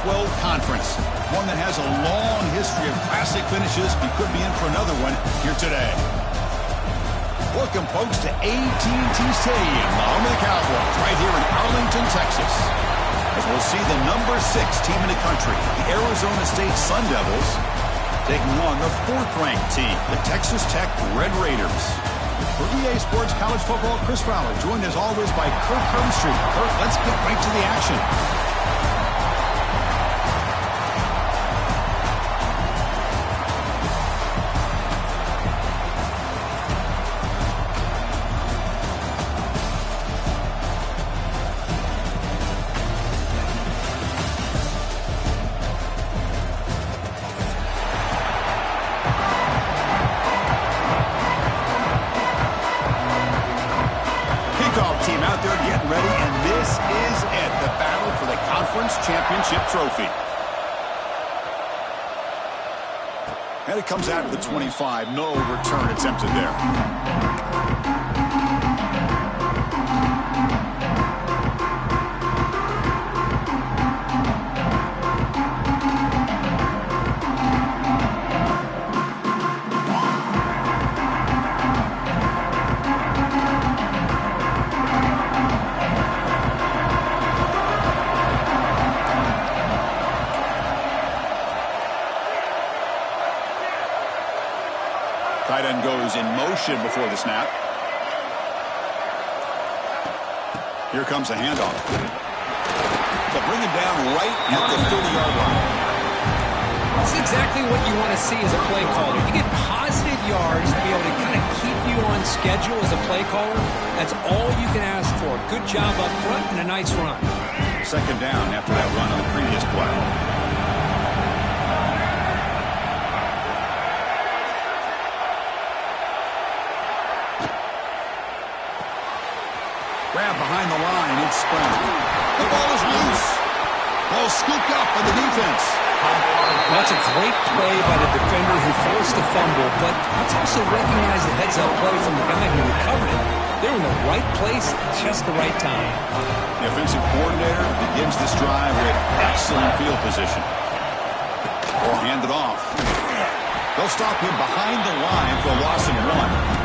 Big 12 conference, one that has a long history of classic finishes. You could be in for another one here today. Welcome, folks, to AT&T Stadium, the home of the Cowboys, right here in Arlington, Texas. As we'll see the number 6 team in the country, the Arizona State Sun Devils, taking on the 4th-ranked team, the Texas Tech Red Raiders. For EA Sports College Football, Chris Fowler, joined as always by Kurt Hermstreet. Kurt, let's get right to the action. Championship trophy. And it comes out of the 25. No return attempted there. Tight end goes in motion before the snap. Here comes a handoff. They'll bring him down right at the 30-yard line. That's exactly what you want to see as a play caller. You get positive yards to be able to kind of keep you on schedule as a play caller. That's all you can ask for. Good job up front and a nice run. 2nd down after that run on the previous play. Grab behind the line, it's sprint. The ball is loose. Ball scooped up by the defense. That's a great play by the defender who forced the fumble, but let's also recognize the heads-up play from the guy who recovered it. They're in the right place at just the right time. The offensive coordinator begins this drive with excellent field position. Or hand it off. They'll stop him behind the line for a loss of 1.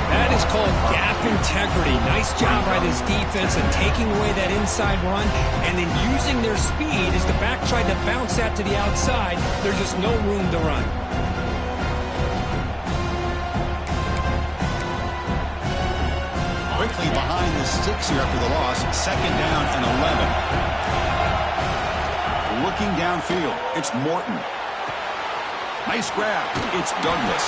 That is called gap integrity. Nice job by this defense of taking away that inside run and then using their speed as the back tried to bounce that to the outside. There's just no room to run. Quickly behind the sticks here after the loss. 2nd down and 11. Looking downfield, it's Morton. Nice grab. It's Douglas.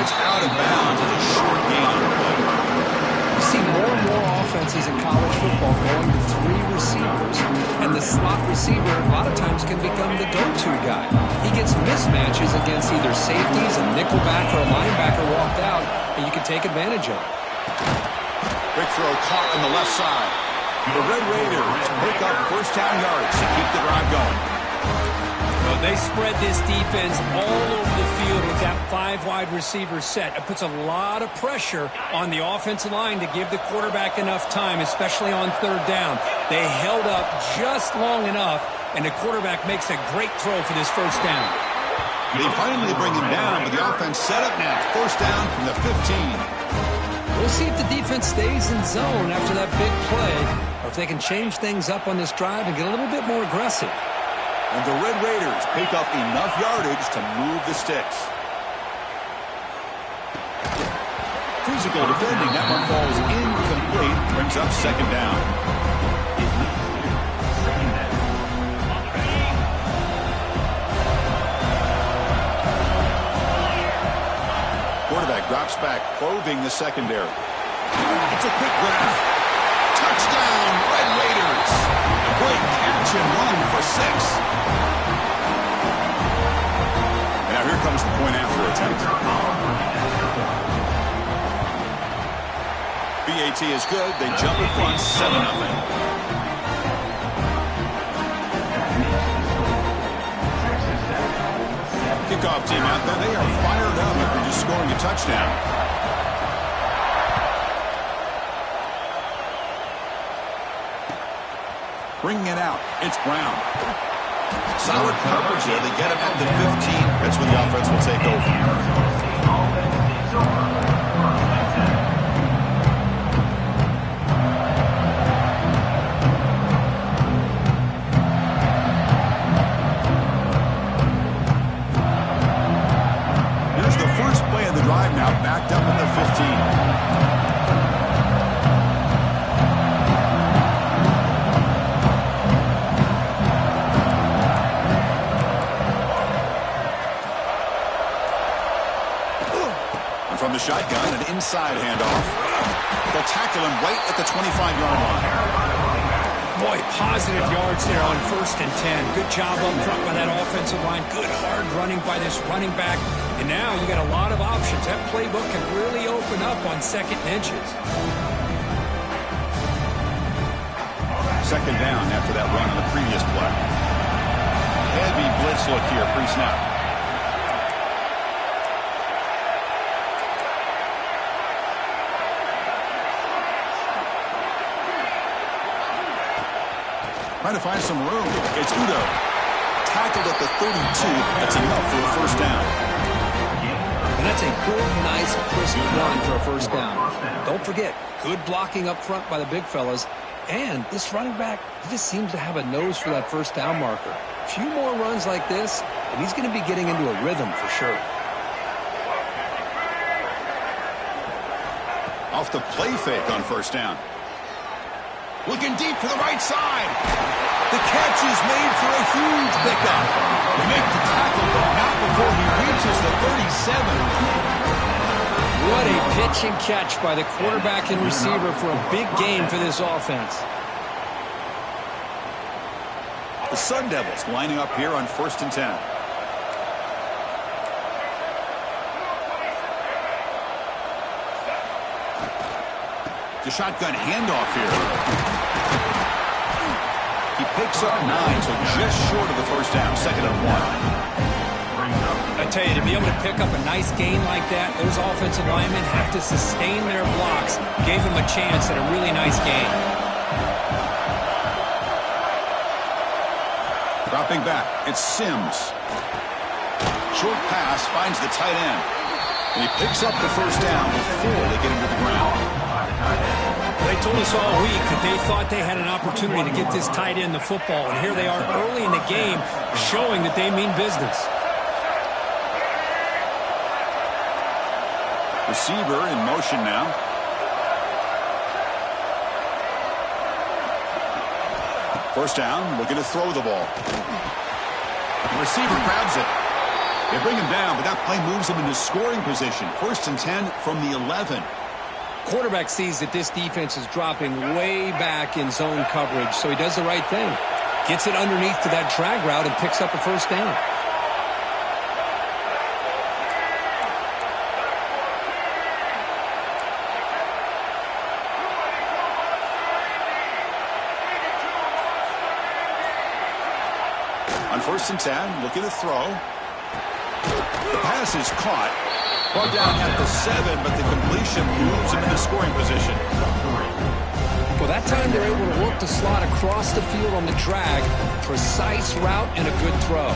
It's out of bounds. It's a short gain on the play. You see more and more offenses in college football going to 3 receivers, and the slot receiver a lot of times can become the go-to guy. He gets mismatches against either safeties, a nickelback, or a linebacker walked out, and you can take advantage of it. Quick throw caught on the left side. The Red Raiders pick up 1st down yardage to keep the drive going. Well, they spread this defense all over the field with that 5 wide receiver set. It puts a lot of pressure on the offensive line to give the quarterback enough time, especially on 3rd down. They held up just long enough, and the quarterback makes a great throw for this 1st down. They finally bring him down, but the offense set up now. 1st down from the 15. We'll see if the defense stays in zone after that big play, or if they can change things up on this drive and get a little bit more aggressive. And the Red Raiders pick up enough yardage to move the sticks. Physical defending. That one falls incomplete. Brings up 2nd down. Quarterback drops back, probing the secondary. It's a quick grab. Touchdown, Red Raiders. A great catch and run for 6. Now here comes the point after attempt. BAT is good. They jump in front 7-0. Kickoff team out there. They are fired up after just scoring a touchdown. Bringing it out, it's Brown. Solid coverage there. They get him at the 15. That's when the offense will take over. Drive now backed up at the 15. And from the shotgun, an inside handoff. They'll tackle him right at the 25-yard line. Boy, positive yards there on 1st and 10. Good job up front by that offensive line. Good hard running by this running back. And now you got a lot of options. That playbook can really open up on 2nd and inches. 2nd down after that run on the previous play. Heavy blitz look here, pre-snap. Trying to find some room. It's Udo. Tackled at the 32. That's enough for a 1st down. And that's a good, nice, crisp run for a 1st down. Don't forget, good blocking up front by the big fellas. And this running back, he just seems to have a nose for that 1st down marker. A few more runs like this, and he's going to be getting into a rhythm for sure. Off the play fake on 1st down. Looking deep to the right side. The catch is made for a huge pickup. They make the tackle, but not before he reaches the 37. What a pitch and catch by the quarterback and receiver for a big gain for this offense. The Sun Devils lining up here on 1st and 10. The shotgun handoff here. He picks up 9, so just short of the 1st down, 2nd and 1. I tell you, to be able to pick up a nice gain like that, those offensive linemen have to sustain their blocks. Gave them a chance at a really nice gain. Dropping back, it's Sims. Short pass finds the tight end. And he picks up the 1st down before they get him to the ground. They told us all week that they thought they had an opportunity to get this tight end the football, and here they are early in the game showing that they mean business. Receiver in motion now. First down, looking to throw the ball. The receiver grabs it. They bring him down, but that play moves him into scoring position. 1st and 10 from the 11. Quarterback sees that this defense is dropping way back in zone coverage, so he does the right thing. Gets it underneath to that drag route and picks up a 1st down. On 1st and 10, looking to throw. The pass is caught. Brought down at the 7, but the completion moves him into scoring position. Well, that time they're able to work the slot across the field on the drag. Precise route and a good throw.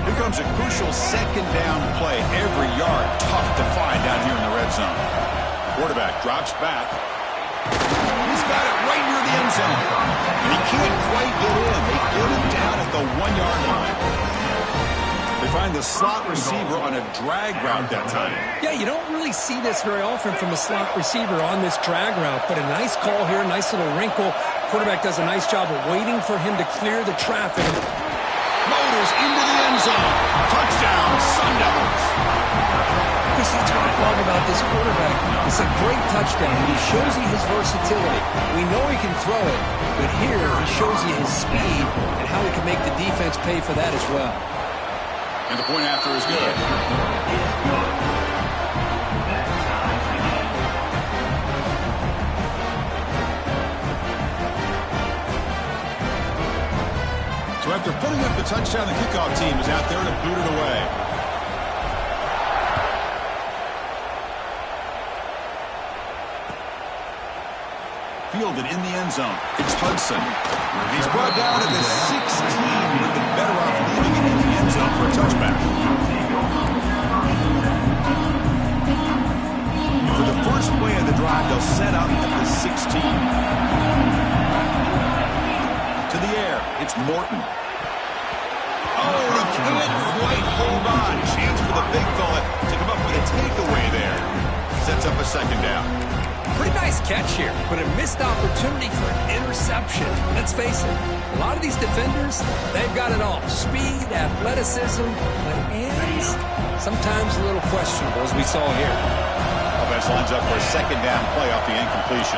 Here comes a crucial 2nd down play. Every yard tough to find down here in the red zone. Quarterback drops back. He's got it right near the end zone. And he can't quite get in. They get him down at the 1-yard line. They find the slot receiver on a drag route that time. Yeah, you don't really see this very often from a slot receiver on this drag route, but a nice call here, nice little wrinkle. Quarterback does a nice job of waiting for him to clear the traffic. Motors into the end zone. Touchdown, Sun Devils. Chris, that's what I love about this quarterback. It's a great touchdown, and he shows you his versatility. We know he can throw it, but here he shows you his speed and how he can make the defense pay for that as well. And the point after is good. So after putting up the touchdown, the kickoff team is out there to boot it away. fielded in the end zone. It's Hudson. He's brought down at the 16. Would have been better off leaving it in the end zone for a touchback. And for the first play of the drive, they'll set up at the 16. To the air, it's Morton. Oh, he can't quite hold on. Chance for the big fella to come up with a takeaway there. Sets up a second down. Pretty nice catch here, but a missed opportunity for an interception. Let's face it, a lot of these defenders, they've got it all. Speed, athleticism, but hands, sometimes a little questionable, as we saw here. Offense lines up for a second down play off the incompletion.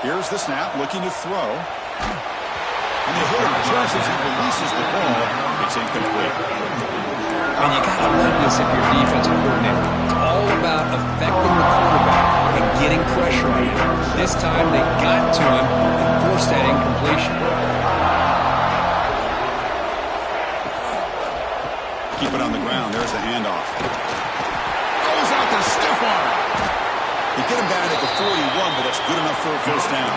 Here's the snap, looking to throw. And they hit him just as he releases the ball. It's incomplete. And you got to love this if you're a defensive coordinator. It's all about affecting the quarterback and getting pressure on him. This time they got to him and forced that incompletion. Keep it on the ground. There's the handoff. Goes out to stiff arm. They get him down at the 41, but that's good enough for a first down.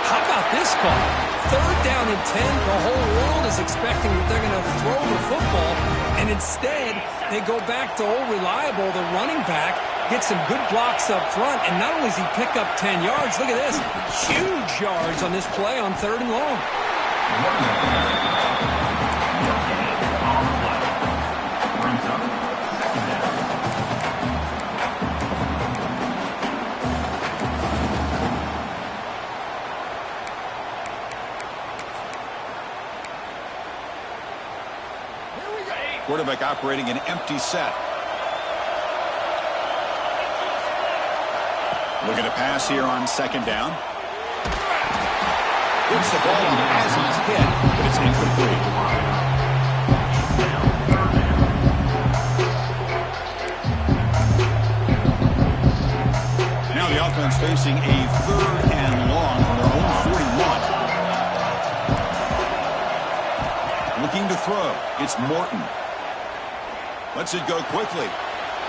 How about this call? Third down and 10. The whole world is expecting that they're going to throw the football, and instead they go back to old reliable, the running back, get some good blocks up front, and not only does he pick up 10 yards, look at this, huge yards on this play on 3rd and long. Quarterback operating an empty set. Looking to pass here on second down. Gets the ball as he's hit, but it's incomplete. Now the offense facing a 3rd and long from their own 41. Looking to throw. It's Morton. Lets it go quickly.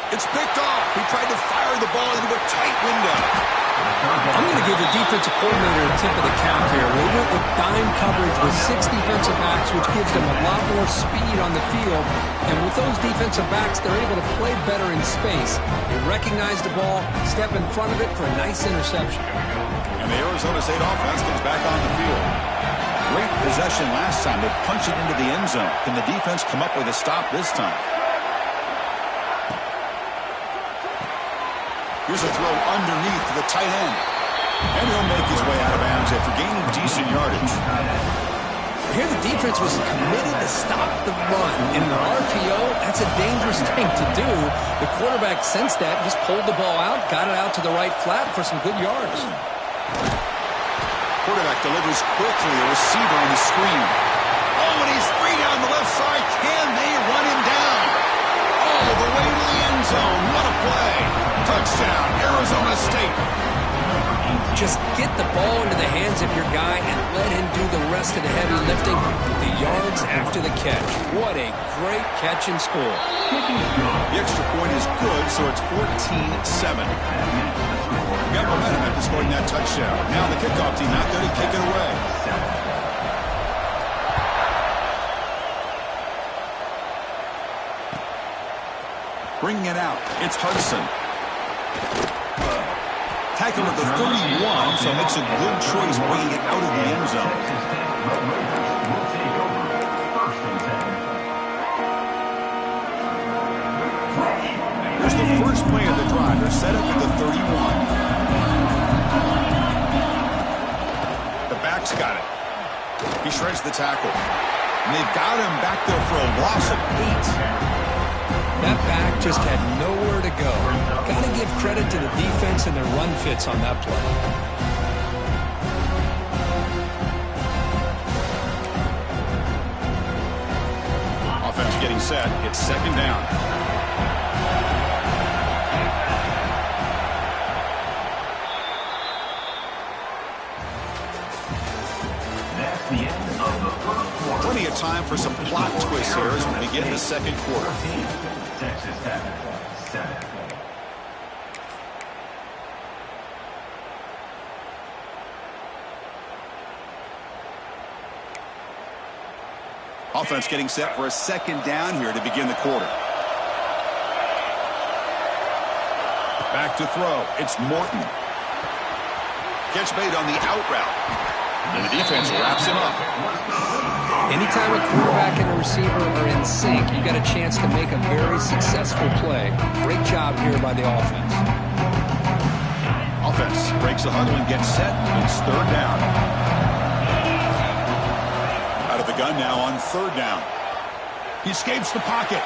It's picked off. He tried to fire the ball into a tight window. I'm going to give the defensive coordinator a tip of the cap here. They went with dime coverage with 6 defensive backs, which gives them a lot more speed on the field. And with those defensive backs, they're able to play better in space. They recognize the ball, step in front of it for a nice interception. And the Arizona State offense comes back on the field. Great possession last time. They punch it into the end zone. Can the defense come up with a stop this time? Here's a throw underneath to the tight end. And he'll make his way out of bounds after gaining decent yardage. Here the defense was committed to stop the run. In an RPO, that's a dangerous thing to do. The quarterback sensed that, just pulled the ball out, got it out to the right flat for some good yards. Quarterback delivers quickly, a receiver on the screen. Oh, and he's free down the left side. Can they run him down? Oh, the way to the end zone. What a play. Touchdown, Arizona State. Just get the ball into the hands of your guy and let him do the rest of the heavy lifting with the yards after the catch. What a great catch and score. The extra point is good, so it's 14-7. Got momentum after scoring that touchdown. Now the kickoff team out there to kick it away. Bringing it out, it's Hudson. Tackle at the 31, so makes a good choice bringing it out of the end zone. Here's the first play of the drive. They're set up at the 31. The back's got it. He shreds the tackle. And they've got him back there for a loss of 8. That back just had nowhere to go. Got to give credit to the defense and their run fits on that play. Offense getting set. It's second down. Plenty of time for some plot twists here as we begin the second quarter. Offense getting set for a second down here to begin the quarter. Back to throw. It's Morton. Catch made on the out route. And the defense wraps him up. Anytime a quarterback and a receiver are in sync, you got a chance to make a very successful play. Great job here by the offense. Offense breaks the huddle and gets set. It's third down. Out of the gun now on third down. He escapes the pocket.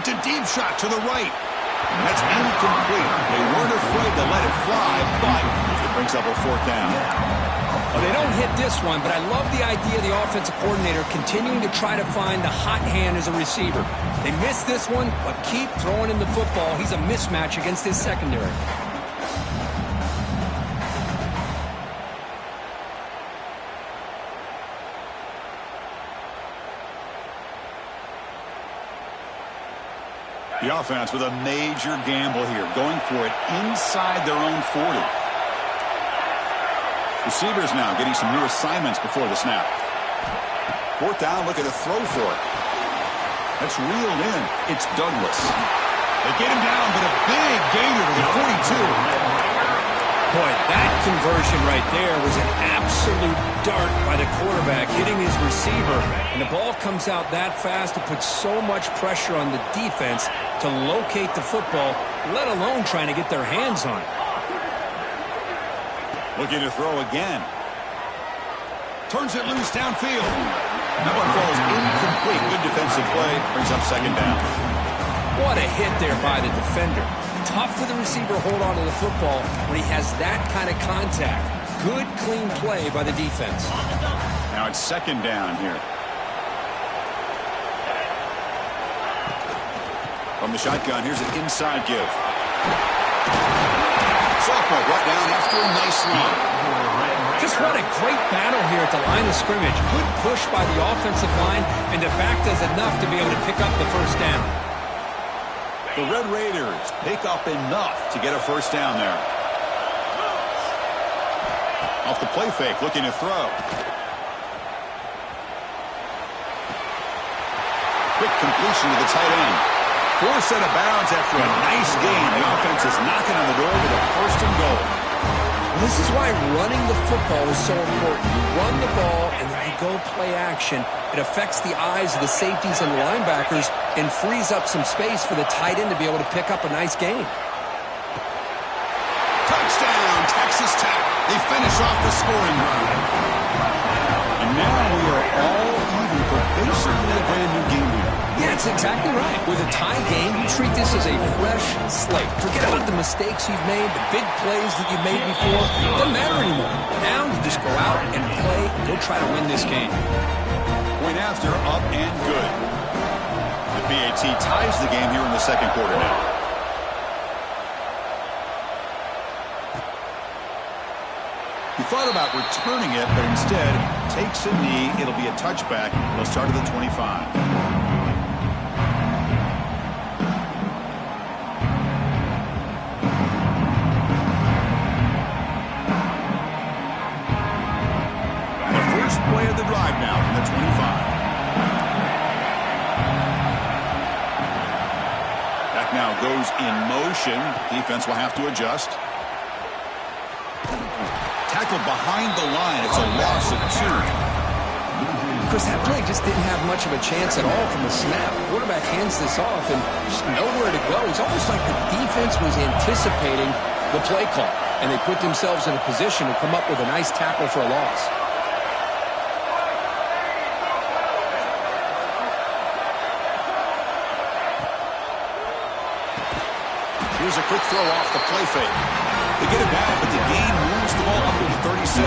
It's a deep shot to the right. That's incomplete. They weren't afraid to let it fly, but it brings up a fourth down. Well, they don't hit this one, but I love the idea of the offensive coordinator continuing to try to find the hot hand as a receiver. They missed this one, but keep throwing him the football. He's a mismatch against his secondary. The offense with a major gamble here, going for it inside their own 40. Receivers now getting some new assignments before the snap. Fourth down, look at the throw for it. That's reeled in. It's Douglas. They get him down, but a big gainer to the 42. Boy, that conversion right there was an absolute dart by the quarterback, hitting his receiver. And the ball comes out that fast. It puts so much pressure on the defense to locate the football, let alone trying to get their hands on it. Looking to throw again. Turns it loose downfield. That one falls incomplete. Good defensive play. Brings up second down. What a hit there by the defender. Tough for the receiver to hold on to the football when he has that kind of contact. Good, clean play by the defense. Now it's second down here. From the shotgun, here's an inside give. Sophomore brought down after a nice run. Just what a great battle here at the line of scrimmage. Good push by the offensive line, and the back does enough to be able to pick up the first down. The Red Raiders pick up enough to get a first down there. Off the play fake, looking to throw. Quick completion to the tight end. Forced out of bounds after a nice game. The offense is knocking on the door with a first and goal. This is why running the football is so important. You run the ball and then you go play action. It affects the eyes of the safeties and the linebackers and frees up some space for the tight end to be able to pick up a nice game. Touchdown, Texas Tech. They finish off the scoring drive. And now we are all even for basically a brand new game here. Yeah, that's exactly right. With a tie game, you treat this as a fresh slate. Forget about the mistakes you've made, the big plays that you made before. It doesn't matter anymore. Now you just go out and play, go try to win this game. Point after, up and good. The BAT ties the game here in the second quarter now. He thought about returning it, but instead takes a knee. It'll be a touchback. They'll start at the 25. Play of the drive now from the 25. That now goes in motion. Defense will have to adjust. Tackled behind the line. It's a loss of 2. Chris, that play just didn't have much of a chance at all from the snap. Quarterback hands this off and just nowhere to go. It's almost like the defense was anticipating the play call, and they put themselves in a position to come up with a nice tackle for a loss. Here's a quick throw off the play fake. They get it back, but the gain moves the ball up to the 36.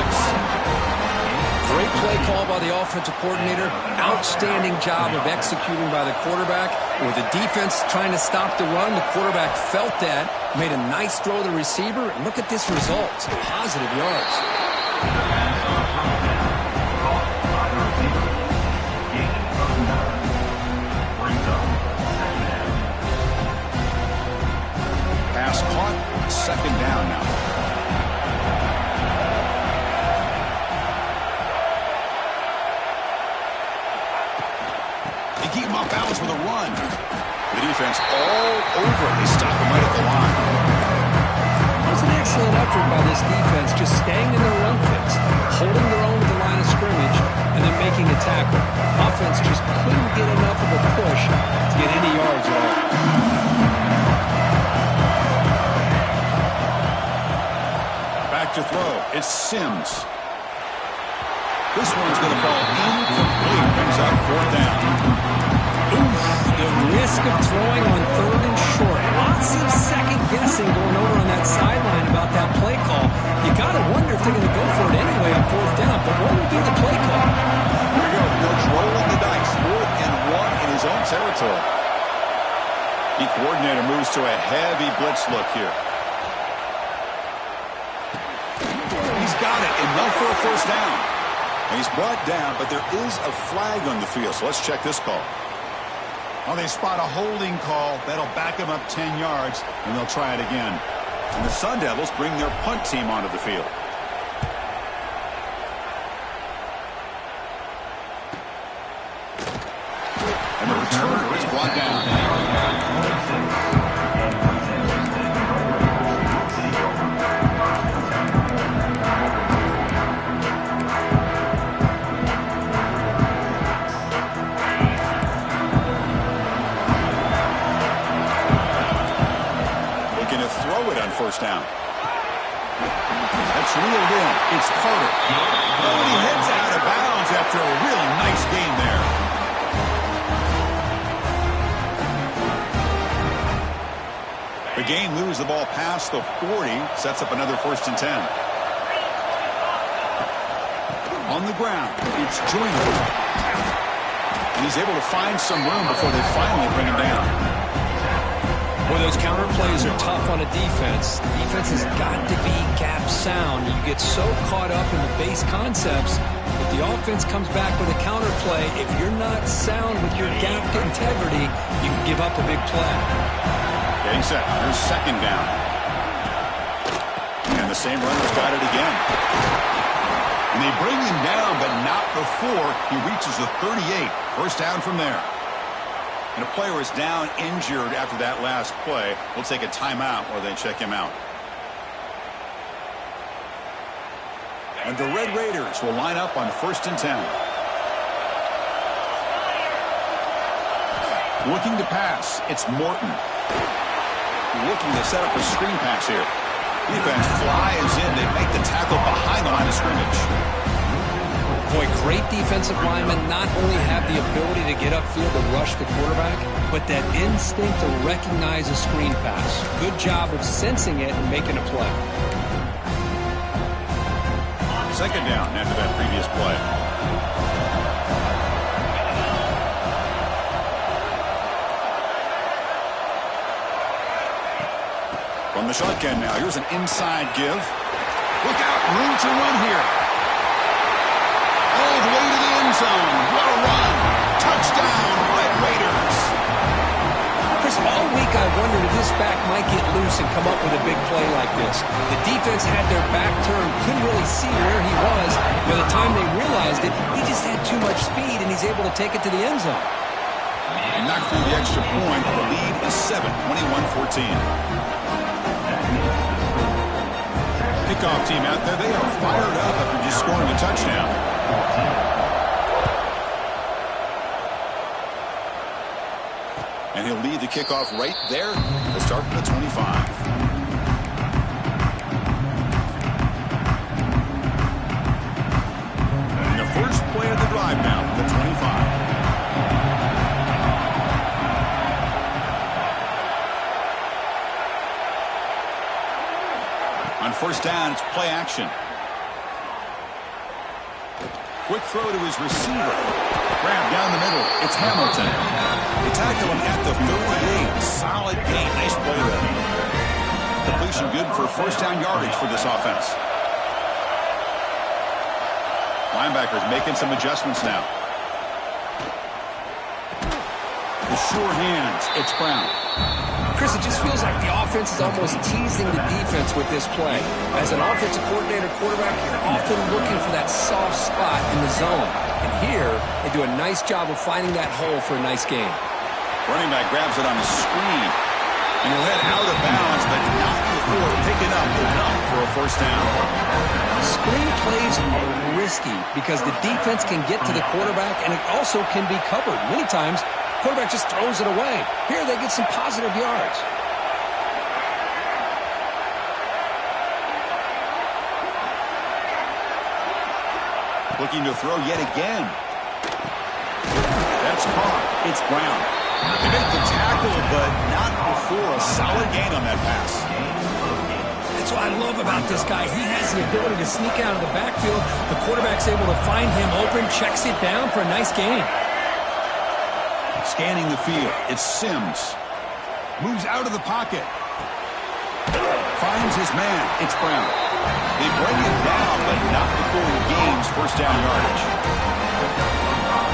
Great play call by the offensive coordinator. Outstanding job of executing by the quarterback. With the defense trying to stop the run, the quarterback felt that, made a nice throw to the receiver. And look at this result. Some positive yards. Pass caught, second down now. defense all over. They stop him right at the line. It was an excellent effort by this defense, just staying in their run fits, holding their own at the line of scrimmage, and then making a tackle. Offense just couldn't get enough of a push to get any yards at all. Back to throw. It's Sims. This one's going to fall incomplete. Brings up 4th down. Oof, the risk of throwing on 3rd and short. Lots of second guessing going over on that sideline about that play call. You got to wonder if they're going to go for it anyway on 4th down. But what would be the play call? Here we go. Coach rolling the dice. 4th and 1 in his own territory. The coordinator moves to a heavy blitz look here. He's got it. Enough for a 1st down. And he's brought down, but there is a flag on the field. So let's check this call. Oh, they spot a holding call. That'll back him up 10 yards, and they'll try it again. And the Sun Devils bring their punt team onto the field. And the returner is brought down. On 1st down. That's reeled in. It's Carter. Oh, he heads out of bounds after a really nice gain there. The game moves the ball past the 40, sets up another 1st and 10. On the ground, it's Joyner. And he's able to find some room before they finally bring him down. Well, those counter plays are tough on a defense. The defense has got to be gap sound. You get so caught up in the base concepts. If the offense comes back with a counter play, if you're not sound with your gap integrity, you can give up a big play. Getting set. Here's 2nd down. And the same runner's got it again. And they bring him down, but not before he reaches the 38. 1st down from there. And a player is down injured after that last play. We'll take a timeout while they check him out. And the Red Raiders will line up on 1st and 10. Looking to pass. It's Morton. Looking to set up a screen pass here. Defense flies in. They make the tackle behind the line of scrimmage. Boy, great defensive linemen not only have the ability to get upfield and rush the quarterback, but that instinct to recognize a screen pass. Good job of sensing it and making a play. 2nd down after that previous play. From the shotgun now, here's an inside give. Look out, room to run here. All the way to the end zone. What a run. Touchdown, Red Raiders. Chris, all week I wondered if this back might get loose and come up with a big play like this. The defense had their back turned, couldn't really see where he was. By the time they realized it, he just had too much speed, and he's able to take it to the end zone. And knocked through the extra point. The lead is 7, 21-14. Kickoff team out there, they are fired up after just scoring a touchdown. And he'll lead the kickoff right there. They'll start from the 25. And the first play of the drive now from the 25. On 1st down, it's play action. Quick throw to his receiver. Grab down the middle. It's Hamilton. They tackle him at the 38. Solid gain. Nice play there. Completion good for 1st down yardage for this offense. Linebackers making some adjustments now. The sure hands. It's Brown. Chris, it just feels like the offense is almost teasing the defense with this play. As an offensive coordinator, quarterback, you're often looking for that soft spot in the zone. And here, they do a nice job of finding that hole for a nice gain. Running back grabs it on the screen. And he'll head out of bounds, but not before picking up enough for a first down. Screen plays are risky because the defense can get to the quarterback, and it also can be covered. Many times, quarterback just throws it away. Here they get some positive yards. Looking to throw yet again. That's caught. It's Brown. They make the tackle, but not before a solid gain on that pass. That's what I love about this guy. He has the ability to sneak out of the backfield. The quarterback's able to find him open, checks it down for a nice gain. Scanning the field, it's Sims. Moves out of the pocket. Finds his man. It's Brown. They bring it down, but not before he gains first down yardage.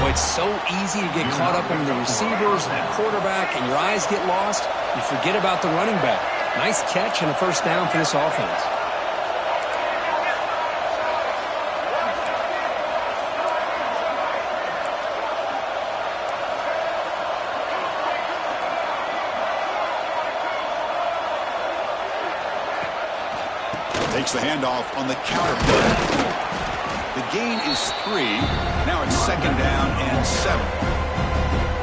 Well, it's so easy to get caught up in the receivers and the quarterback, and your eyes get lost. You forget about the running back. Nice catch and a first down for this offense. Takes the handoff on the counter play. The gain is 3. Now it's second down and 7.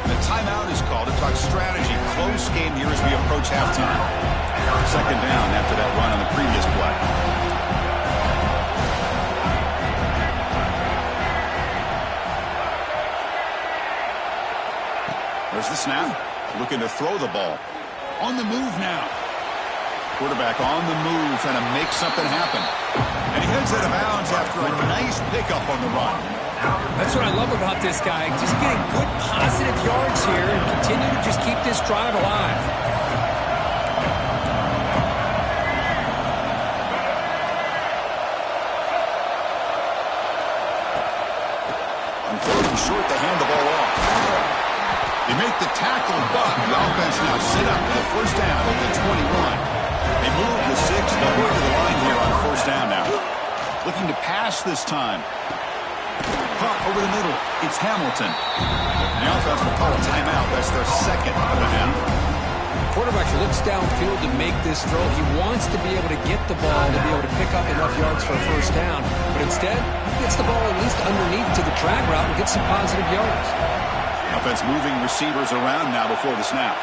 The timeout is called to talk strategy. Close game here as we approach halftime. Second down after that run on the previous play. There's the snap. Looking to throw the ball. On the move now. Quarterback on the move, trying to make something happen. And he heads out of bounds after a nice pickup on the run. That's what I love about this guy. Just getting good, positive yards here and continue to just keep this drive alive. On third and short, they hand the ball off. They make the tackle, but the offense now set up for the first down at the 21. They move the 6. They'll go to the line here on first down now. Looking to pass this time. Caught over the middle. It's Hamilton. The offense will call a timeout. That's their second of the half. Quarterback looks downfield to make this throw. He wants to be able to get the ball to be able to pick up enough yards for a first down. But instead, he gets the ball at least underneath to the drag route and gets some positive yards. Offense moving receivers around now before the snap.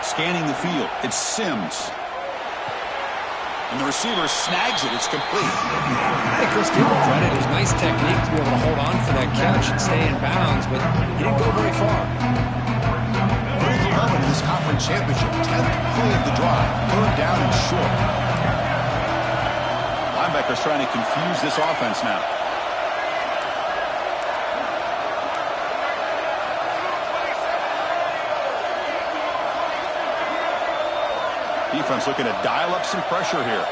Scanning the field, it's Sims. And the receiver snags it. It's complete. Hey, Chris, give him credit. His nice technique to be able to hold on for that catch and stay in bounds, but he didn't go very far. Critical moment in this conference championship. 10th play of the drive. Third down and short. Linebacker's trying to confuse this offense now. Defense looking to dial up some pressure here.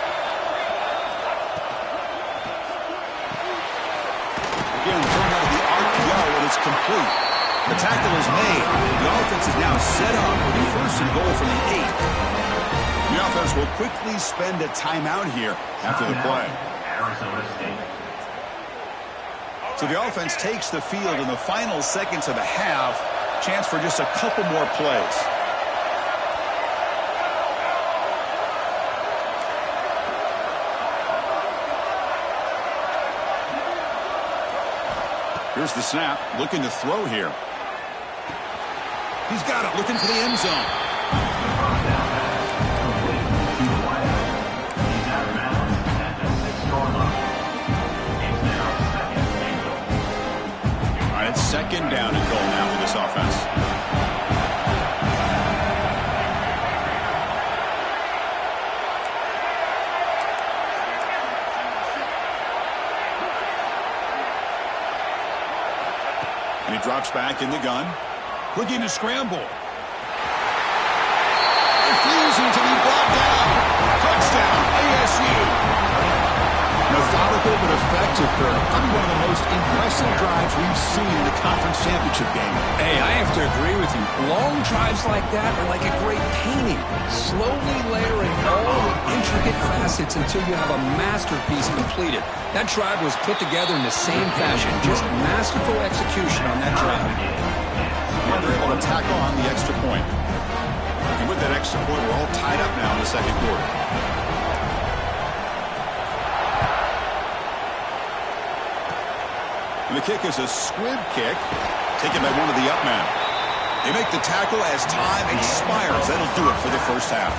Again, throwing out of the RPO, and it's complete. The tackle is made. The offense is now set up with a first and goal from the 8. The offense will quickly spend a timeout here after the play. So the offense takes the field in the final seconds of the half. Chance for just a couple more plays. Here's the snap, looking to throw here. He's got it, looking for the end zone. All right, it's second down and goal now for this offense. And he drops back in the gun. Looking to scramble. Refusing to be brought down. Touchdown, ASU. Methodical but effective, Kurt. Probably one of the most impressive drives we've seen in the conference championship game. Hey, I have to agree with you. Long drives like that are like a great painting. Slowly layering all the intricate facets until you have a masterpiece completed. That drive was put together in the same fashion. Just masterful execution on that drive. And they're able to tack on the extra point. And with that extra point, we're all tied up now in the second quarter. And the kick is a squib kick, taken by one of the up men. They make the tackle as time expires. That'll do it for the first half.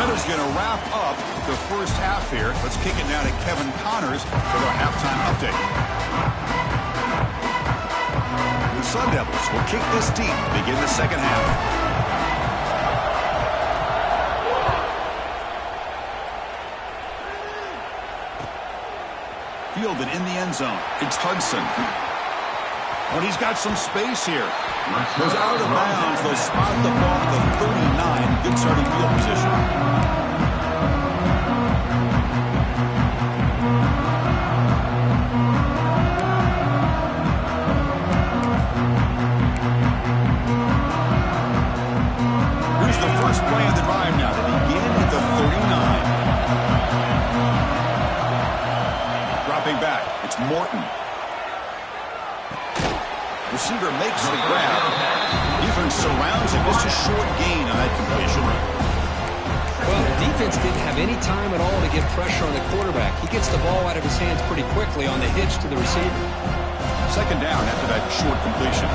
Minnesot's going to wrap up the first half here. Let's kick it now to Kevin Connors for our halftime update. The Sun Devils will kick this deep, begin the second half. Fielded in the end zone. It's Hudson. But he's got some space here. Goes out of bounds. They'll spot the ball at the 39. Good starting field position. Here's the first play of the drive now to begin at the 39. Dropping back, it's Morton. Receiver makes the grab. Defense surrounds him. Just a short gain on that completion. Well, the defense didn't have any time at all to get pressure on the quarterback. He gets the ball out of his hands pretty quickly on the hitch to the receiver. Second down after that short completion.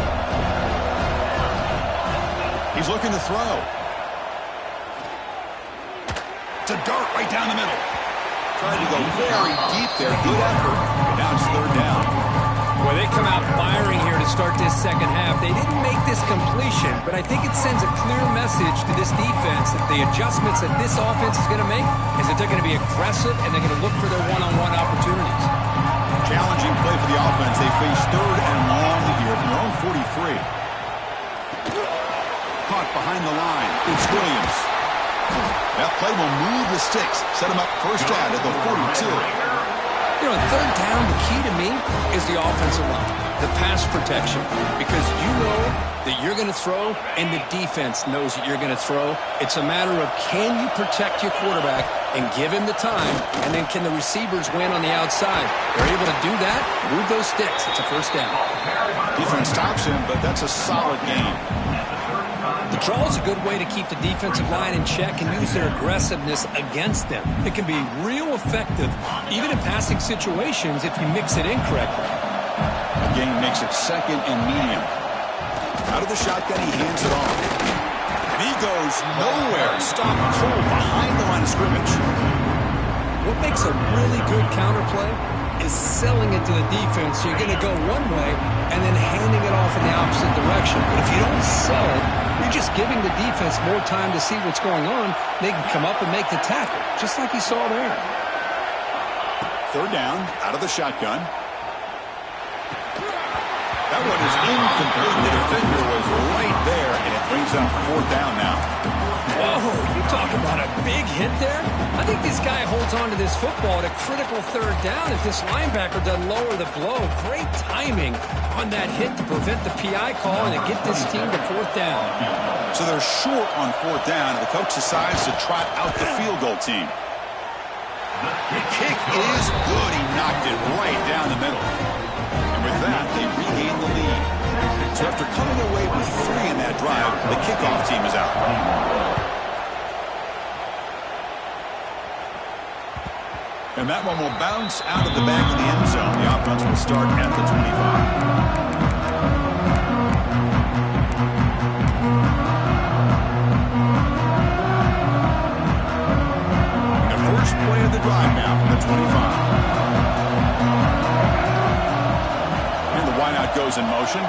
He's looking to throw. It's a dart right down the middle. Trying to go very deep there. Good effort. Now it's third down. Well, they come out firing here to start this second half. They didn't make this completion, but I think it sends a clear message to this defense that the adjustments that this offense is going to make is that they're going to be aggressive and they're going to look for their one-on-one opportunities. Challenging play for the offense. They face third and long here from their own 43. Caught behind the line. It's Williams. That play will move the sticks. Set him up first down at the 42. You know, third down, the key to me is the offensive line, the pass protection, because you know that you're going to throw and the defense knows that you're going to throw. It's a matter of can you protect your quarterback and give him the time, and then can the receivers win on the outside? They're able to do that, move those sticks. It's a first down. Defense stops him, but that's a solid game. The draw is a good way to keep the defensive line in check and use their aggressiveness against them. It can be real effective, even in passing situations, if you mix it in correctly. The game makes it second and medium. Out of the shotgun, he hands it off. And he goes nowhere. Stopped cold behind the line of scrimmage. What makes a really good counterplay is selling it to the defense. You're going to go one way and then handing it off in the opposite direction. But if you don't sell it, you're just giving the defense more time to see what's going on. They can come up and make the tackle, just like you saw there. Third down, out of the shotgun. That one is incomplete. The defender was right there, and it brings up fourth down now. Whoa, you talk about a big hit there? I think this guy holds on to this football at a critical third down if this linebacker doesn't lower the blow. Great timing on that hit to prevent the PI call and to get this team to fourth down. So they're short on fourth down, and the coach decides to trot out the field goal team. The kick is good. He knocked it right down the middle. And with that, they regain the lead. So after coming away with 3 in that drive, the kickoff team is out. And that one will bounce out of the back of the end zone. The offense will start at the 25. First play of the drive now from the 25. And the wideout goes in motion.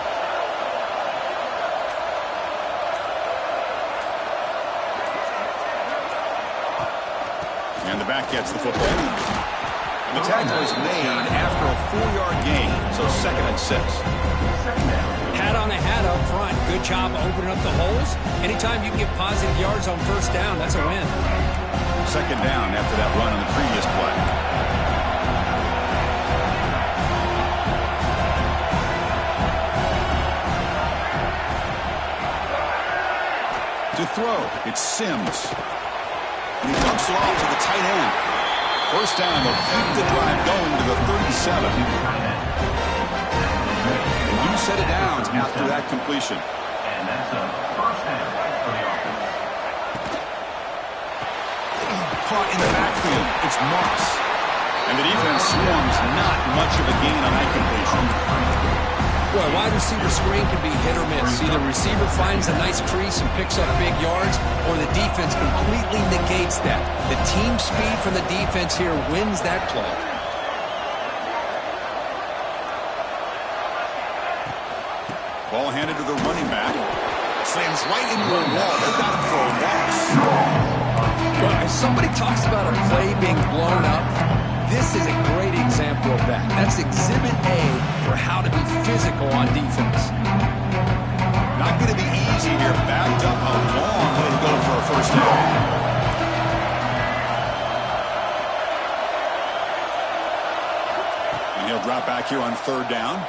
And the back gets the football. And the tackle is made after a 4-yard gain, so second and 6. Hat on a hat up front. Good job opening up the holes. Anytime you can get positive yards on first down, that's a win. Second down after that run on the previous play. To throw, it's Sims. And he dumps it off to the tight end. First down, they'll keep the drive going to the 37. A new set of downs after that completion. And that's a first down for the offense. Caught in the backfield, it's Moss. And the defense swarms, not much of a gain on that completion. Well, wide receiver screen can be hit or miss. Either receiver finds a nice crease and picks up big yards, or the defense completely negates that. The team speed from the defense here wins that play. Ball handed to the running back. Slams right into a wall. They've got him for a loss. Well, if somebody talks about a play being blown up, this is a great example of that. That's Exhibit A for how to be physical on defense. Not going to be easy here. Backed up a long way to go for a first down. And he'll drop back here on third down.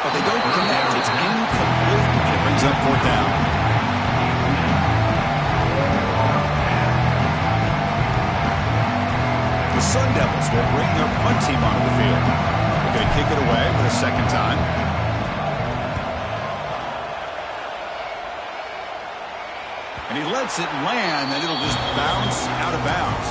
But they don't connect. It's incomplete. And it brings up fourth down. The Sun Devils will bring their punt team onto the field. They're going to kick it away for the second time. And he lets it land, and it'll just bounce out of bounds.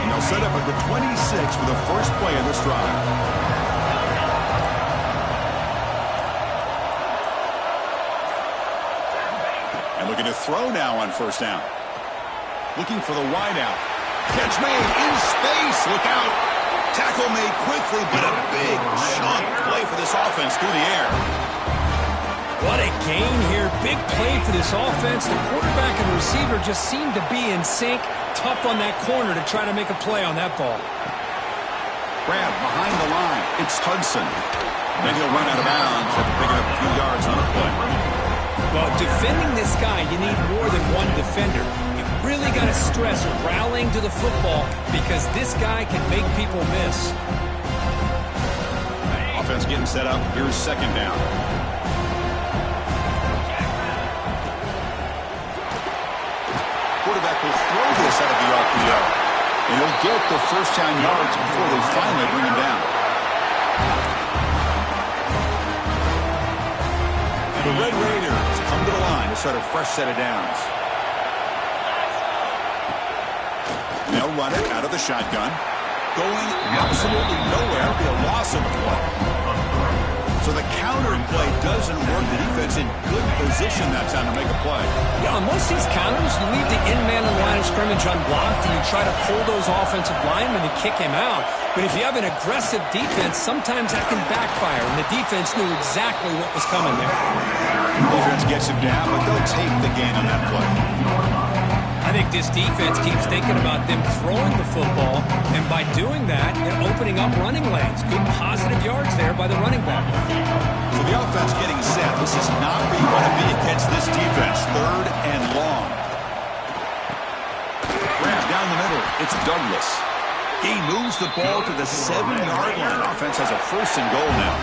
And they'll set up at the 26 for the first play of this drive. Looking to throw now on first down. Looking for the wideout. Catch made in space. Look out. Tackle made quickly, but a big chunk play for this offense through the air. What a gain here. Big play for this offense. The quarterback and receiver just seem to be in sync. Tough on that corner to try to make a play on that ball. Grab behind the line. It's Hudson. Then he'll run out of bounds after picking up a few yards on the play. Well, defending this guy, you need more than one defender. You really got to stress rallying to the football because this guy can make people miss. Offense getting set up. Here's second down. Quarterback will throw this out of the RPO. And he'll get the first down yards before they finally bring him down. The Red Raiders come to the line to start a fresh set of downs. They'll run it out of the shotgun. Going absolutely nowhere. It'll be a loss of play. So the counter play doesn't work. The defense in good position that time to make a play. Yeah, on most of these counters, you leave the in-man in line of scrimmage unblocked and you try to pull those offensive linemen and kick him out. But if you have an aggressive defense, sometimes that can backfire, and the defense knew exactly what was coming there. Defense gets him down, but they'll take the gain on that play. I think this defense keeps thinking about them throwing the football, and by doing that, they're opening up running lanes. Good positive yards there by the running back. So the offense getting set. This is not where you want to be against this defense. Third and long. Grab down the middle. It's Douglas. He moves the ball to the 7-yard line. Offense has a first and goal now.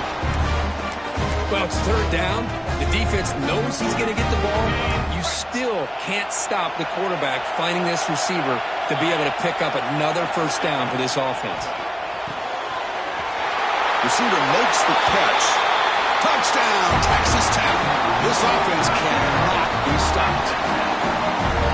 Well, it's third down. The defense knows he's going to get the ball. You still can't stop the quarterback finding this receiver to be able to pick up another first down for this offense. Receiver makes the catch. Touchdown, Texas Tech. This offense cannot be stopped.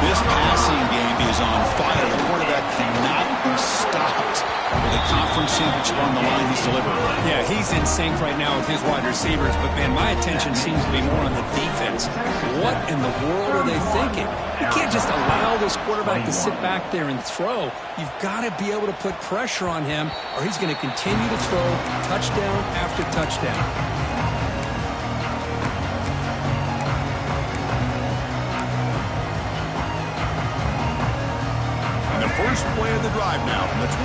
This passing game is on fire. The quarterback cannot be stopped. With the conference championship on the line, he's delivering. Yeah, he's in sync right now with his wide receivers, but, man, my attention seems to be more on the defense. What in the world are they thinking? You can't just allow this quarterback to sit back there and throw. You've got to be able to put pressure on him, or he's going to continue to throw touchdown after touchdown. First play of the drive now from the 25.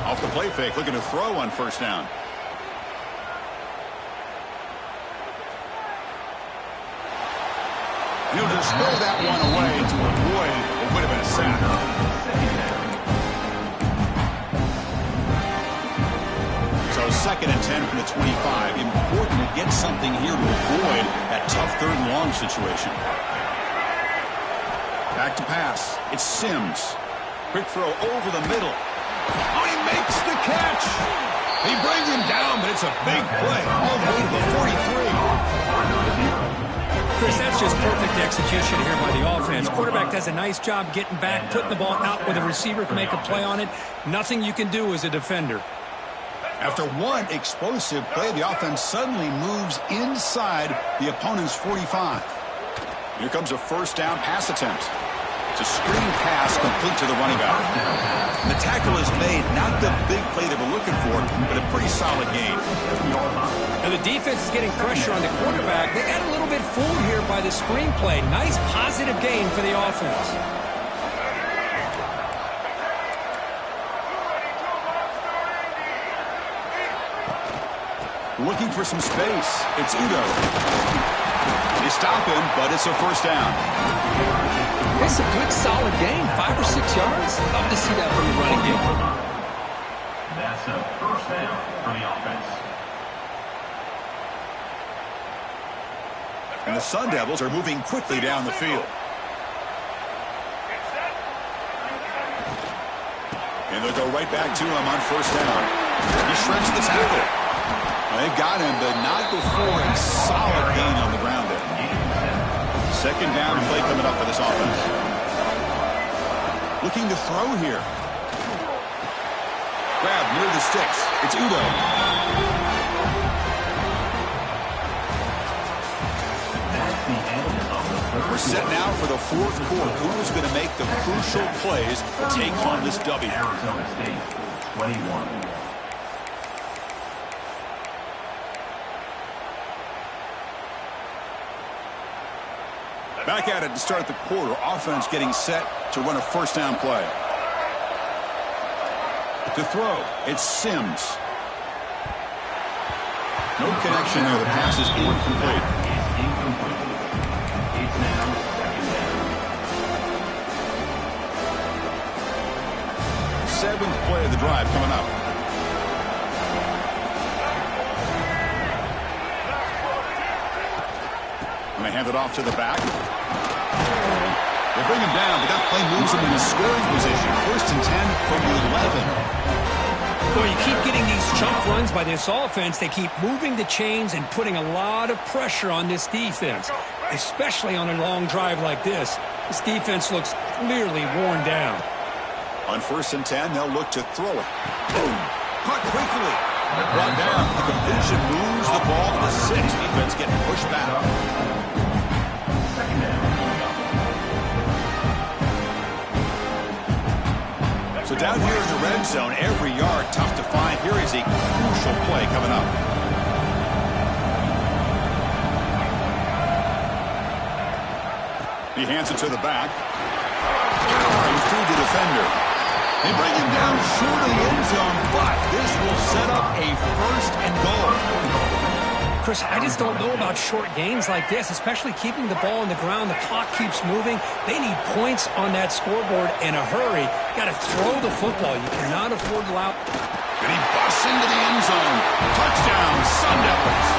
Off the play fake, looking to throw on first down. He'll just throw that one away to avoid what would have been a sack. So 2nd and 10 from the 25. Important to get something here to avoid that tough 3rd and long situation. Back to pass. It's Sims. Quick throw over the middle. Oh, he makes the catch. He brings him down, but it's a big play all the way to the 43. Chris, that's just perfect execution here by the offense. Quarterback does a nice job getting back, putting the ball out where the receiver can make a play on it. Nothing you can do as a defender. After one explosive play, the offense suddenly moves inside the opponent's 45. Here comes a 1st down pass attempt. It's a screen pass complete to the running back. And the tackle is made, not the big play they were looking for, but a pretty solid gain. Now the defense is getting pressure on the quarterback. They got a little bit fooled here by the screen play. Nice positive gain for the offense. Looking for some space. It's Udo. They stop him, but it's a 1st down. It's a good, solid gain. 5 or 6 yards. Love to see that from the running game. That's a 1st down for the offense. And the Sun Devils are moving quickly down the field. And they'll go right back to him on 1st down. He shreds the tackle. They've got him, but not before a solid gain on the ground there. 2nd down play coming up for this offense. Looking to throw here. Grab near the sticks. It's Udo. We're set now for the 4th quarter. Who is going to make the crucial plays to take on this W? Arizona State, 21. Back at it to start the quarter. Offense getting set to run a 1st down play. To throw, it's Sims. No connection there. The pass is incomplete. It's now 2nd down. 7th play of the drive coming up. And they hand it off to the back. They bring him down, but that play moves him into scoring position. 1st and 10 from the 11. Well, you keep getting these chunk runs by this offense. They keep moving the chains and putting a lot of pressure on this defense, especially on a long drive like this. This defense looks clearly worn down. On 1st and 10, they'll look to throw it. Boom! Caught quickly. Brought down. The completion moves the ball to the 6. Defense getting pushed back. 2nd down. So down here in the red zone, every yard tough to find. Here is a crucial play coming up. He hands it to the back. He's through the defender. They bring him down short of the end zone, but this will set up a 1st and goal. Chris, I just don't know about short gains like this, especially keeping the ball on the ground. The clock keeps moving. They need points on that scoreboard in a hurry. Got to throw the football. You cannot afford to allow. And he busts into the end zone. Touchdown, Sun Devils.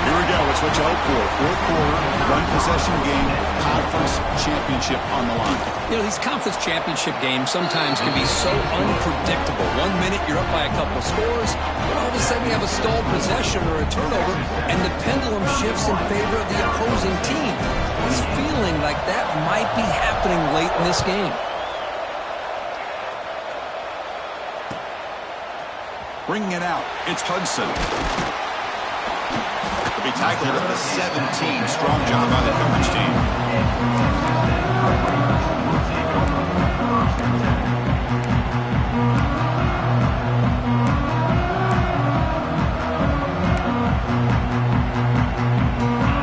Here we go. It's what you hope for. 4th quarter, 1-possession game, conference championship on the line. You know, these conference championship games sometimes can be so unpredictable. 1 minute you're up by a couple of scores, but all of a sudden you have a stalled possession or a turnover, and the pendulum shifts in favor of the opposing team. It's feeling like that might be happening late in this game. Bringing it out, it's Hudson. He'll be tackled at the 17. Strong job by the coverage team.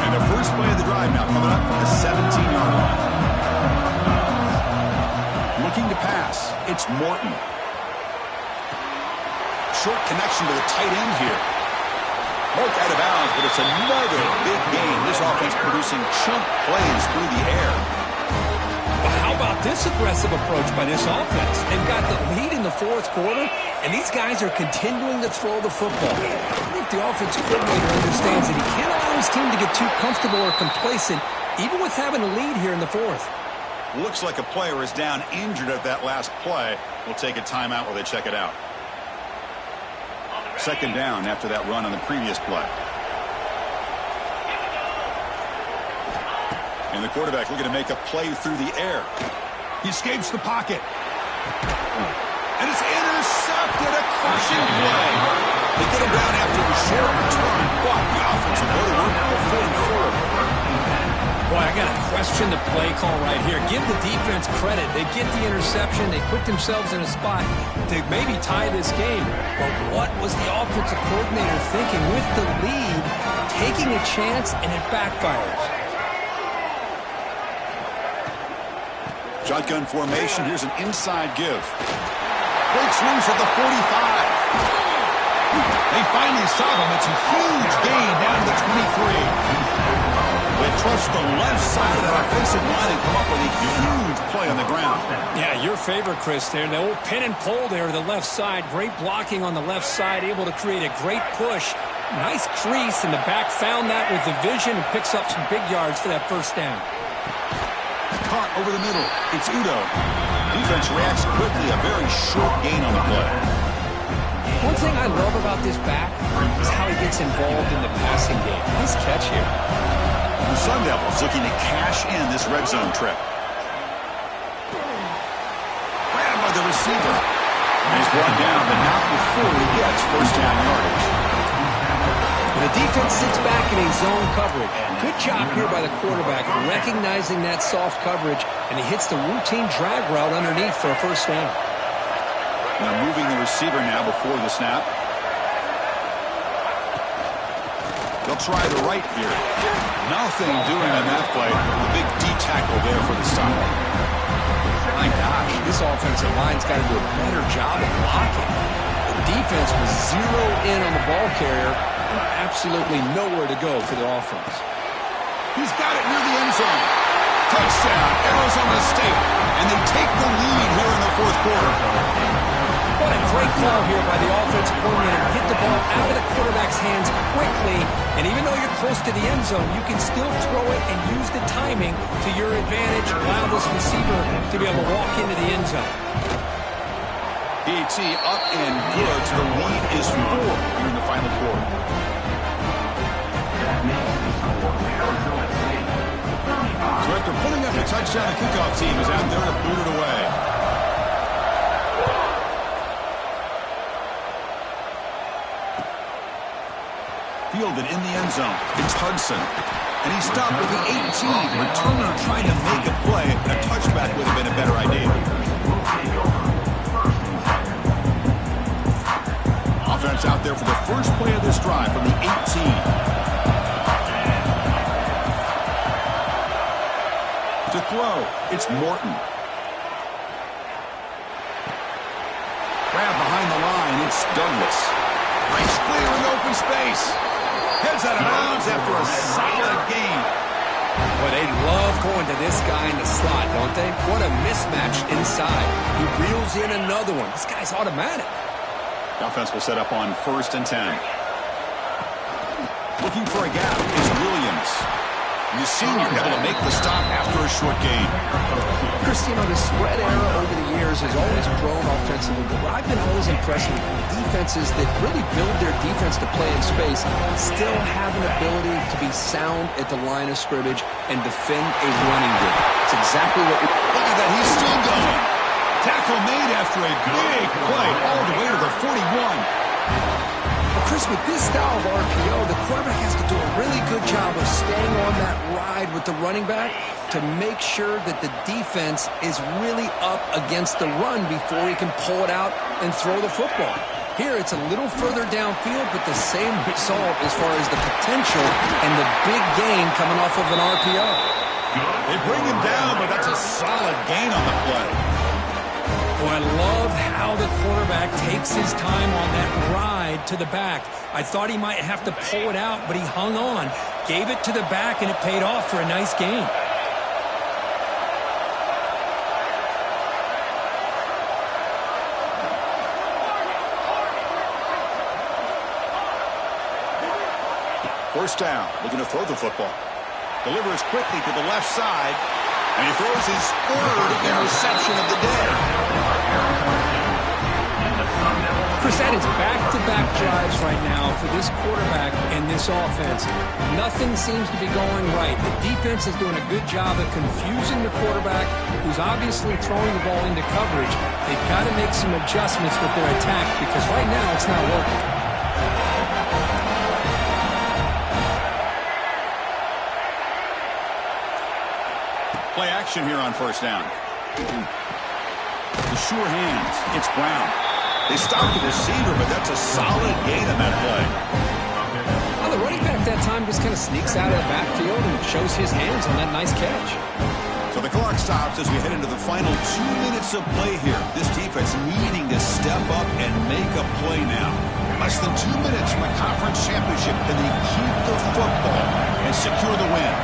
And the first play of the drive now coming up from the 17-yard line. Looking to pass, it's Morton. Short connection to the tight end here. Marked out of bounds, but it's another big gain. This this offense producing chunk plays through the air. Well, how about this aggressive approach by this offense? They've got the lead in the fourth quarter, and these guys are continuing to throw the football. I think the offensive coordinator understands that he can't allow his team to get too comfortable or complacent, even with having a lead here in the fourth. Looks like a player is down injured at that last play. We'll take a timeout while they check it out. Second down after that run on the previous play. And the quarterback looking to make a play through the air. He escapes the pocket. And it's intercepted, a crushing play. They get him down after a short return, but the offense will go to work before forward. Boy, I got to question the play call right here. Give the defense credit. They get the interception. They put themselves in a spot to maybe tie this game. But what was the offensive coordinator thinking with the lead, taking a chance, and it backfires? Shotgun formation. Here's an inside give. Breaks loose at the 45. They finally stop him. It's a huge gain down to the 23. They trust the left side of that offensive line and come up with a huge play on the ground. Yeah, your favorite, Chris, there. The old pin and pull there to the left side. Great blocking on the left side, able to create a great push. Nice crease, and the back found that with the vision and picks up some big yards for that first down. Caught over the middle. It's Udo. Defense reacts quickly. A very short gain on the play. One thing I love about this back is how he gets involved in the passing game. Nice catch here. The Sun Devils looking to cash in this red zone trip. Grabbed by the receiver. And he's brought down, but not before he gets first down yardage. The defense sits back in a zone coverage. Good job here by the quarterback, recognizing that soft coverage, and he hits the routine drag route underneath for a first down. Now moving the receiver now before the snap. They'll try the right here. Nothing doing on that play. The big D tackle there for the stop. My gosh, this offensive line's got to do a better job of blocking. The defense was zeroed in on the ball carrier and absolutely nowhere to go for the offense. He's got it near the end zone. Touchdown, Arizona State. And they take the lead here in the fourth quarter. What a great call here by the offensive coordinator. Get the ball out of the quarterback's hands quickly, and even though you're close to the end zone, you can still throw it and use the timing to your advantage. Allow this receiver to be able to walk into the end zone. PAT up and good, so the lead is 4 here in the final quarter. So after pulling up the touchdown, the kickoff team is out there to boot it away. Fielded in the end zone. It's Hudson. And he stopped with the 18. Returner trying to make a play, and a touchback would have been a better idea. Offense out there for the first play of this drive from the 18. To throw, it's Morton. Grab behind the line, it's Douglas. Nice clearing open space. Heads out of bounds after a solid game. Well, they love going to this guy in the slot, don't they? What a mismatch inside. He reels in another one. This guy's automatic. The offense will set up on 1st and 10. Looking for a gap is Williams. The senior able to make the stop after a short gain. Christine, the spread era over the years has always grown offensively, but what I've been always impressed with defenses that really build their defense to play in space still have an ability to be sound at the line of scrimmage and defend a running game. It's exactly what we... Look at that, he's still going. Tackle made after a big play all the way to the 41. Well, Chris, with this style of RPO, the quarterback has to do a really good job of staying on that ride with the running back to make sure that the defense is really up against the run before he can pull it out and throw the football. Here, it's a little further downfield, but the same result as far as the potential and the big gain coming off of an RPO. They bring him down, but that's a solid gain on the play. Oh, I love how the quarterback takes his time on that ride to the back. I thought he might have to pull it out, but he hung on, gave it to the back, and it paid off for a nice gain. First down, looking to throw the football. Delivers quickly to the left side, and he throws his third interception of the day. Chris, that is back-to-back drives right now for this quarterback and this offense. Nothing seems to be going right. The defense is doing a good job of confusing the quarterback, who's obviously throwing the ball into coverage. They've got to make some adjustments with their attack because right now it's not working. Play action here on first down. The sure hands. It's Brown. They stopped the receiver, but that's a solid gain on that play. Well, the running back that time just kind of sneaks out of the backfield and shows his hands on that nice catch. So the clock stops as we head into the final 2 minutes of play here. This defense needing to step up and make a play now. Less than 2 minutes from a conference championship. Can they keep the football and secure the win?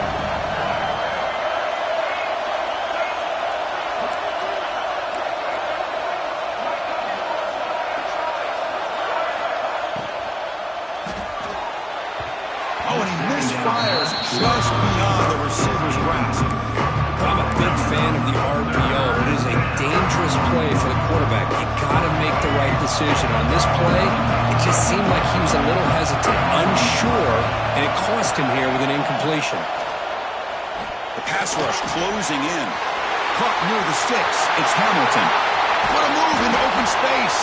Fires just beyond the receiver's grasp. I'm a big fan of the RPO. It is a dangerous play for the quarterback. You got to make the right decision. On this play, it just seemed like he was a little hesitant, unsure, and it cost him here with an incompletion. The pass rush closing in. Caught near the sticks. It's Hamilton. What a move into open space.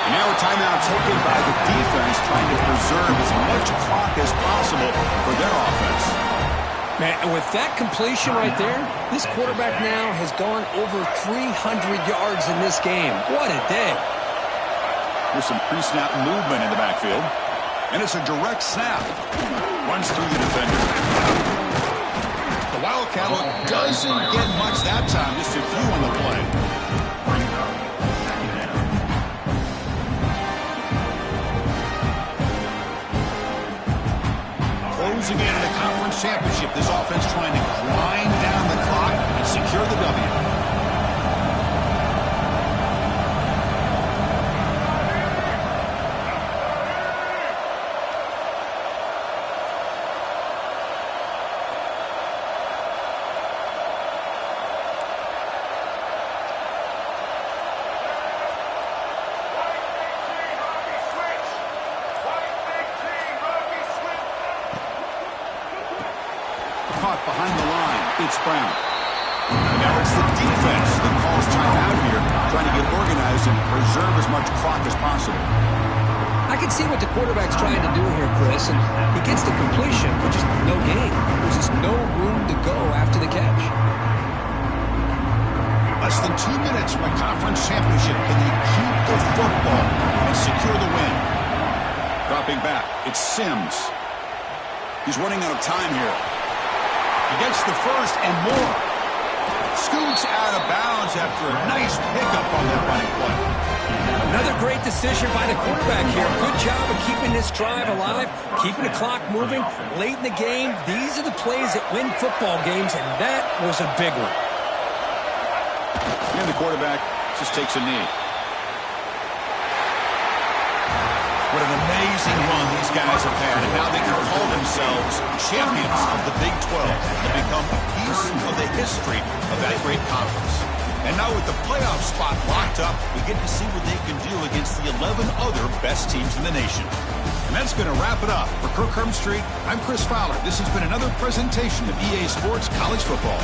And now a timeout taken by the defense, trying to preserve as much clock as possible for their offense. Man, and with that completion right there, this quarterback now has gone over 300 yards in this game. What a day. There's some pre-snap movement in the backfield. And it's a direct snap. Runs through the defender. The Wildcat doesn't get much that time, just a few on the play. Closing in the conference championship, this offense trying to grind down the clock and secure the W. Behind the line, it's Brown. Now it's the defense that calls timeout here, trying to get organized and preserve as much clock as possible. I can see what the quarterback's trying to do here, Chris, and he gets the completion, but just no gain. There's just no room to go after the catch. Less than 2 minutes from a conference championship. Can they keep the football and secure the win? Dropping back, it's Sims. He's running out of time here. Against the first and more. Scoots out of bounds after a nice pickup on that running play. Another great decision by the quarterback here. Good job of keeping this drive alive, keeping the clock moving. Late in the game, these are the plays that win football games, and that was a big one. And the quarterback just takes a knee. What an amazing run these guys have had, and now they can call themselves champions of the Big 12 and become a piece of the history of that great conference. And now with the playoff spot locked up, we get to see what they can do against the 11 other best teams in the nation. And that's going to wrap it up. For Kirk Street, I'm Chris Fowler. This has been another presentation of EA Sports College Football.